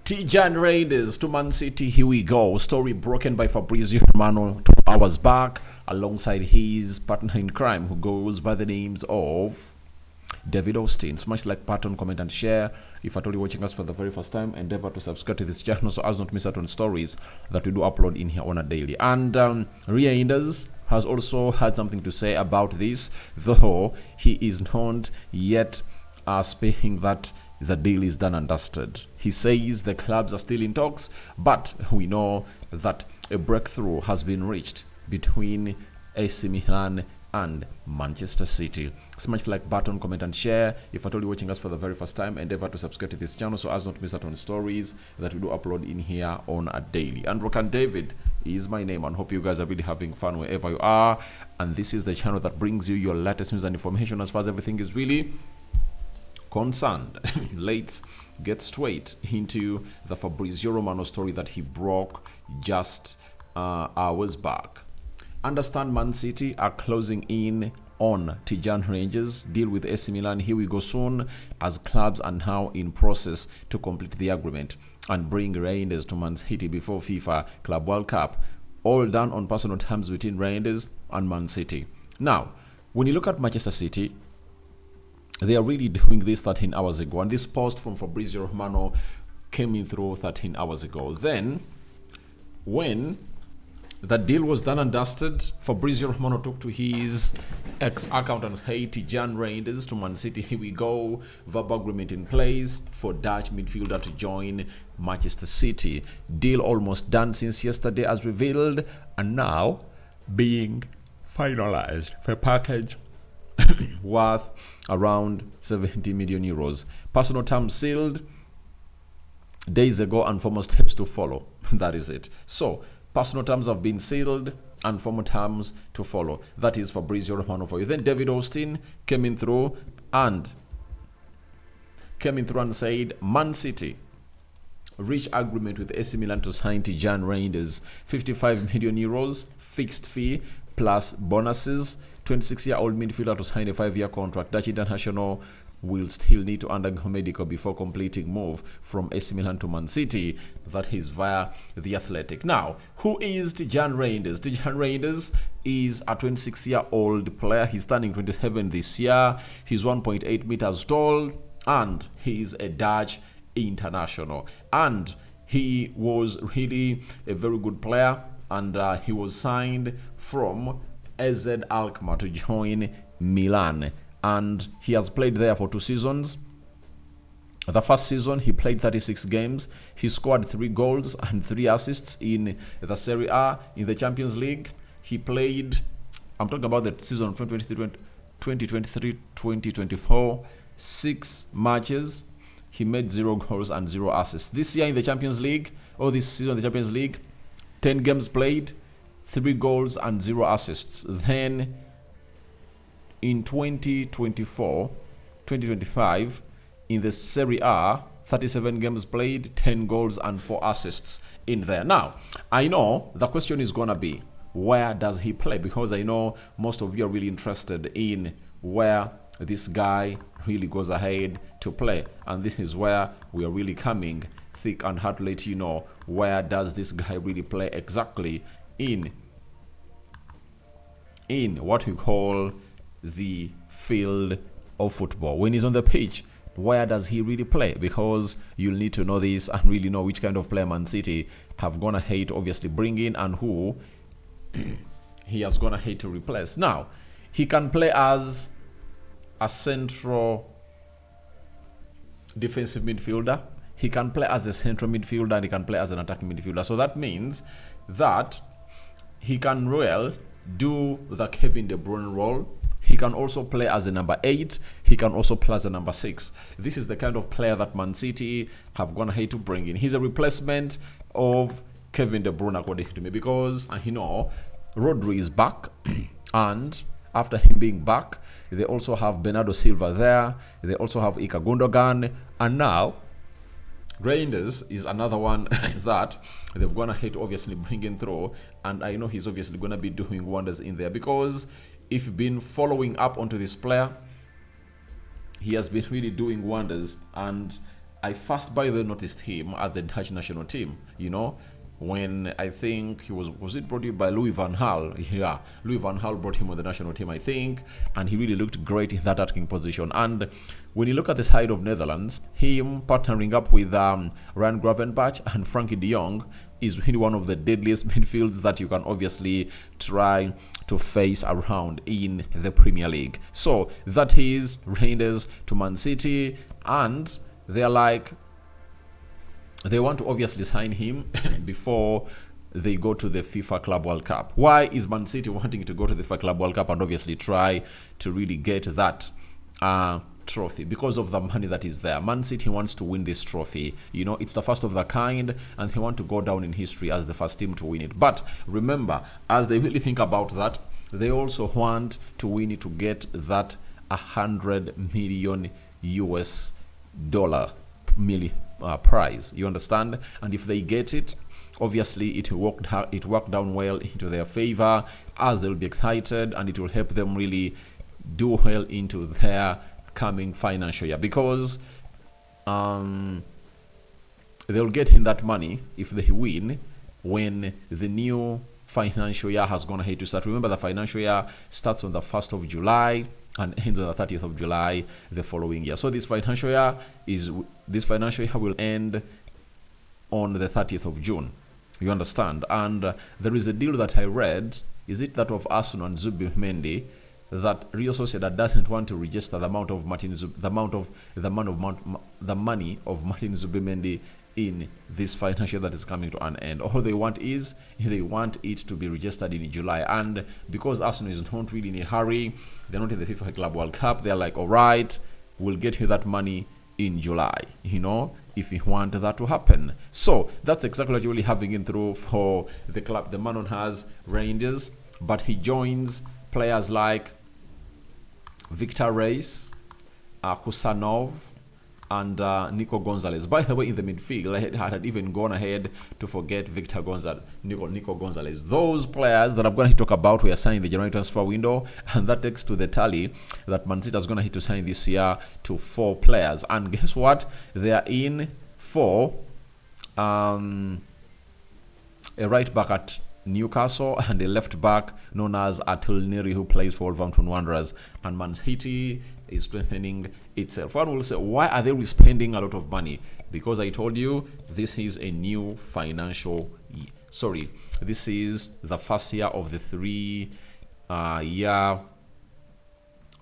Tijjani Reijnders to Man City. Here we go. Story broken by Fabrizio Romano 2 hours back, alongside his partner in crime, who goes by the names of David Austin. Smash like button, comment and share. If at all you're watching us for the very first time, endeavor to subscribe to this channel so as not miss out on stories that we do upload in here on a daily. And Reijnders has also had something to say about this, though he is not yet saying that the deal is done and dusted. He says the clubs are still in talks, but we know that a breakthrough has been reached between AC Milan and Manchester City. Smash the like button, comment and share. If at all you're watching us for the very first time, endeavor to subscribe to this channel so as not miss out on stories that we do upload in here on a daily. And Rokani David is my name, and hope you guys are really having fun wherever you are. And this is the channel that brings you your latest news and information as far as everything is really concerned. Let's get straight into the Fabrizio Romano story that he broke just hours back. Understand Man City are closing in on Tijjani Reijnders deal with AC Milan. Here we go soon, as clubs are now in process to complete the agreement and bring Reijnders to Man City before FIFA Club World Cup. All done on personal terms between Reijnders and Man City. Now, when you look at Manchester City, they are really doing this 13 hours ago, and this post from Fabrizio Romano came in through 13 hours ago. Then, when the deal was done and dusted, Fabrizio Romano took to his ex-account and said, hey, Tijjani Reijnders to Man City, here we go. Verbal agreement in place for Dutch midfielder to join Manchester City. Deal almost done since yesterday as revealed, and now being finalized for a package worth around 70 million euros. Personal terms sealed days ago and formal steps to follow. That is it. So, personal terms have been sealed and formal terms to follow. That is Fabrizio Romano for you. Then David Austin came in through and said Man City reach agreement with AC Milan to sign Tijjani Reijnders, 55 million euros fixed fee plus bonuses. 26-year-old midfielder to sign a 5-year contract. Dutch international will still need to undergo medical before completing move from AC Milan to Man City. That is via The Athletic. Now, who is Tijjani Reijnders? Tijjani Reijnders is a 26-year-old player. He's turning 27 this year. He's 1.8 meters tall, and he's a Dutch international. And he was really a very good player, and he was signed from AZ Alkmaar to join Milan, and he has played there for 2 seasons. The first season he played 36 games. He scored 3 goals and 3 assists in the Serie A. In the Champions League he played, I'm talking about the season 2023-2024, 6 matches. He made 0 goals and 0 assists. This year in the Champions League, this season in the Champions League, 10 games played, 3 goals and 0 assists. Then in 2024-2025, in the Serie A, 37 games played, 10 goals and 4 assists in there. Now, I know the question is gonna be, where does he play? Because I know most of you are really interested in where this guy really goes ahead to play, and this is where we are really coming thick and hard to let you know, where does this guy really play exactly in what we call the field of football. When he's on the pitch, where does he really play? Because you'll need to know this and really know which kind of player Man City have gone ahead to obviously bring in and who he has gone ahead to replace. Now, he can play as a central defensive midfielder. He can play as a central midfielder, and he can play as an attacking midfielder. So that means that he can do the Kevin De Bruyne role. He can also play as a number 8. He can also play as a number 6. This is the kind of player that Man City have gone ahead to bring in. He's a replacement of Kevin De Bruyne, according to me, because Rodri is back, and after him being back, they also have Bernardo Silva there. They also have Ika Gundogan, and now Reijnders is another one that they've gone ahead to obviously bring in through, and I know he's obviously going to be doing wonders in there, because if you've been following up onto this player, he has been really doing wonders, and I first, by the way, noticed him at the Dutch national team, when I think he was it brought in by Louis van Gaal? Yeah, Louis van Gaal brought him on the national team, I think, and he really looked great in that attacking position. And when you look at the side of Netherlands, him partnering up with Ryan Gravenberch and Frankie de Jong is really one of the deadliest midfields that you can obviously try to face around in the Premier League. So that is Reijnders to Man City, and they're like, they want to obviously sign him before they go to the FIFA Club World Cup. Why is Man City wanting to go to the FIFA Club World Cup and obviously try to really get that trophy? Because of the money that is there. Man City wants to win this trophy. It's the first of the kind, and they want to go down in history as the first team to win it. But remember, as they really think about that, they also want to win it to get that 100 million US dollar prize. You understand? And if they get it, obviously it worked down well into their favor, as they'll be excited, and it will help them really do well into their coming financial year, because they'll get in that money if they win when the new financial year has gone ahead to start. Remember, the financial year starts on the 1st of July and ends on the 30th of July the following year. So this financial year will end on the 30th of June. You understand? And there is a deal that I read, is it that of Arsenal and Zubimendi, that Real Sociedad doesn't want to register the money of Martin Zubimendi in this financial year that is coming to an end. All they want is it to be registered in July. And because Arsenal is not really in a hurry, they're not in the FIFA Club World Cup, they're like, all right, we'll get you that money in July, if you want that to happen. So that's exactly what you're really having in through for the club. The man has Reijnders, but he joins players like Victor Reis, Kusanov, and Nico Gonzalez. By the way, in the midfield, I had even gone ahead to forget Nico Gonzalez. Those players that I'm going to talk about were signed in the January transfer window, and that takes to the tally that Man City is going to hit to sign this year to 4 players. And guess what? They are in for a right back at Newcastle and a left back known as Atul Neri, who plays for Wolverhampton Wanderers. And Man City is strengthening itself. One will say, why are they spending a lot of money? Because I told you, this is a new financial year. Sorry, this is the first year of the 3-year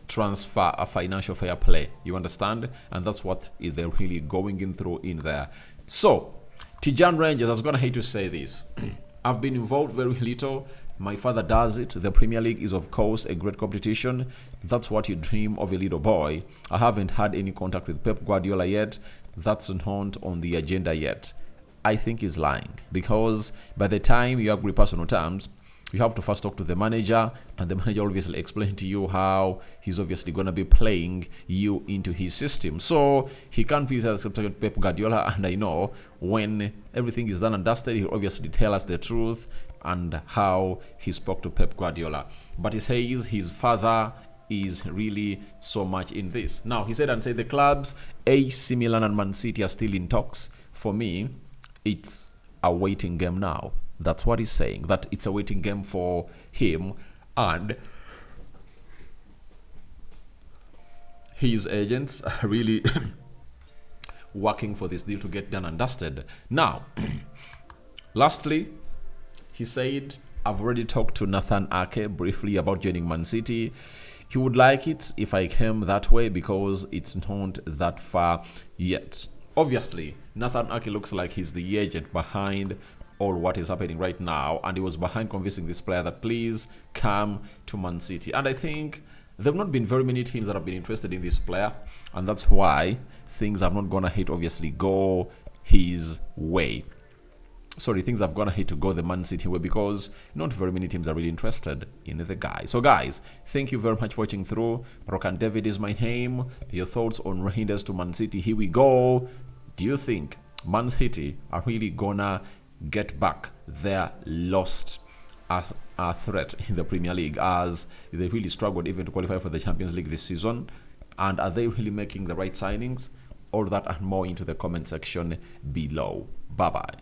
transfer, a financial fair play. You understand? And that's what they're really going in through in there. So, Tijjani Reijnders, I was going to hate to say this. I've been involved very little. My father does it. The Premier League is, of course, a great competition. That's what you dream of a little boy. I haven't had any contact with Pep Guardiola yet. That's not on the agenda yet. I think he's lying, because by the time you agree personal terms, you have to first talk to the manager, and the manager obviously explain to you how he's obviously going to be playing you into his system. So he can't please accept Pep Guardiola, and I know when everything is done and dusted, he'll obviously tell us the truth and how he spoke to Pep Guardiola. But he says his father is really so much in this. Now, he said the clubs AC Milan and Man City are still in talks. For me, it's a waiting game now. That's what he's saying, that it's a waiting game for him, and his agents are really working for this deal to get done and dusted. Now, lastly, he said, I've already talked to Nathan Ake briefly about joining Man City. He would like it if I came that way because it's not that far yet. Obviously, Nathan Ake looks like he's the agent behind all what is happening right now, and he was behind convincing this player that please come to Man City. And I think there have not been very many teams that have been interested in this player, and that's why things have not gone ahead obviously go his way. Sorry, things have gone ahead to go the Man City way, because not very many teams are really interested in the guy. So guys, thank you very much for watching through. Rokani David is my name. Your thoughts on Reijnders to Man City. Here we go. Do you think Man City are really gonna get back their lost threat in the Premier League, as they really struggled even to qualify for the Champions League this season? And are they really making the right signings? all that and more into the comment section below. Bye bye.